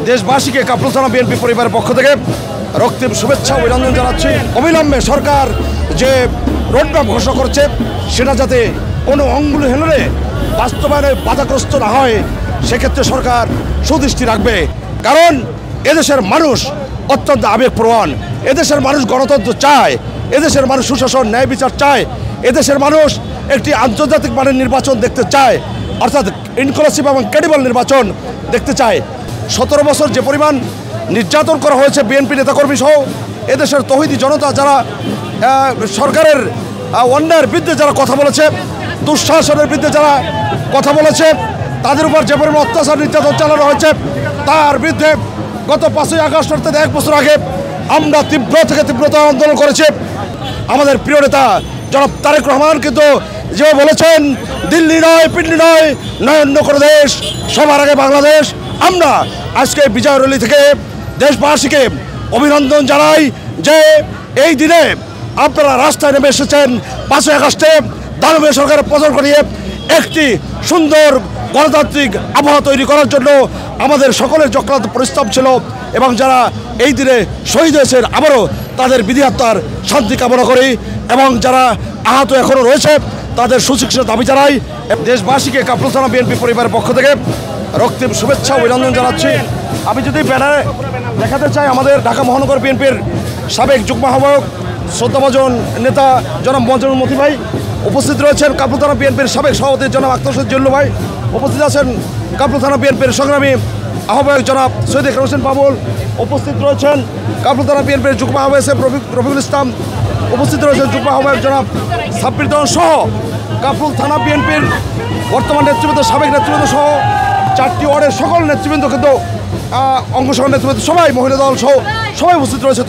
দেশবাসীকে কাপ্তান থানা বিএনপি পরিবারের পক্ষ থেকে রক্তিম শুভেচ্ছা অভিনন্দন জানাচ্ছি। অবিলম্বে সরকার যে রোডম্যাপ ঘোষণা করছে সেটা যাতে কোনো অঙ্গুল হেলনে বাস্তবায়নে বাধাগ্রস্ত না হয়, সেক্ষেত্রে সরকার সুদৃষ্টি রাখবে। কারণ এদেশের মানুষ অত্যন্ত আবেগপ্রবণ, এদেশের মানুষ গণতন্ত্র চায়, এদেশের মানুষ সুশাসন ন্যায় বিচার চায়, এদেশের মানুষ একটি আন্তর্জাতিক মানের নির্বাচন দেখতে চায়, অর্থাৎ ইনক্লুসিভ এবং ক্রেডিবল নির্বাচন দেখতে চায়। 17 বছর যে পরিমাণ নির্যাতন করা হয়েছে বিএনপি নেতাকর্মী সহ এদেশের তৌহিদি জনতা, যারা সরকারের অন্যায়ের বিরুদ্ধে যারা কথা বলেছে, দুঃশাসনের বিরুদ্ধে যারা কথা বলেছে, তাদের উপর যে পরিমাণ অত্যাচার নির্যাতন চালানো হয়েছে, তার বিরুদ্ধে গত 5ই আগস্ট অর্থাৎ 1 বছর আগে আমরা তীব্র থেকে তীব্রতর আন্দোলন করেছি। আমাদের প্রিয় নেতা জনাব তারেক রহমান কিন্তু যে বলেছেন, দিল্লি নয়, পিন্ডি নয়, অন্য কোনো দেশ, সবার আগে বাংলাদেশ। আমরা আজকে বিজয় র্যালি থেকে দেশবাসীকে অভিনন্দন জানাই যে এই দিনে আপনারা রাস্তায় নেমে এসেছেন 5ই আগস্টে দানবীয় সরকারের পতন করিয়ে একটি সুন্দর গণতান্ত্রিক আবহাওয়া তৈরি করার জন্য আমাদের সকলের চক্রান্ত পরিশ্রম ছিল, এবং যারা এই দিনে শহীদ হয়েছেন আবারও তাদের বিধি আত্মার শান্তি কামনা করি, এবং যারা আহত এখনও রয়েছে তাদের সুচিকিৎসার দাবি জানাই। দেশবাসীকে কাপ্তান থানা বিএনপি পরিবারের পক্ষ থেকে রক্তিম শুভেচ্ছা অভিনন্দন জানাচ্ছি। আমি যদি ব্যানারে দেখাতে চাই, আমাদের ঢাকা মহানগর বিএনপির সাবেক যুগ্ম আহ্বায়ক শ্রদ্ধাভাজন নেতা জনাব মঞ্জুর মতি ভাই উপস্থিত রয়েছেন, কাপ্তান থানা বিএনপির সাবেক সভাপতি জনাব আক্তার হোসেন জিল্লু ভাই উপস্থিত আছেন, কাপ্তান থানা বিএনপির সংগ্রামী আহ্বায়ক জনাব সৈয়দ ইকরাম হোসেন বাবুল উপস্থিত রয়েছেন, কাপ্তান থানা বিএনপির যুগ্ম আহ্বায়ক রফিকুল ইসলাম উপস্থিত রয়েছেন, যুগ্ম আহ্বায়ক জনাব সাব্বির দেওয়ান সহ কাপ্তান থানা বিএনপির বর্তমান নেতৃবৃন্দ, সাবেক নেতৃবৃন্দ সহ 4টি ওয়ার্ডের সকল নেতৃবৃন্দ কিন্তু অংশগ্রহণ নেতৃবৃন্দ সবাই, মহিলা দল সহ সবাই উপস্থিত রয়েছে।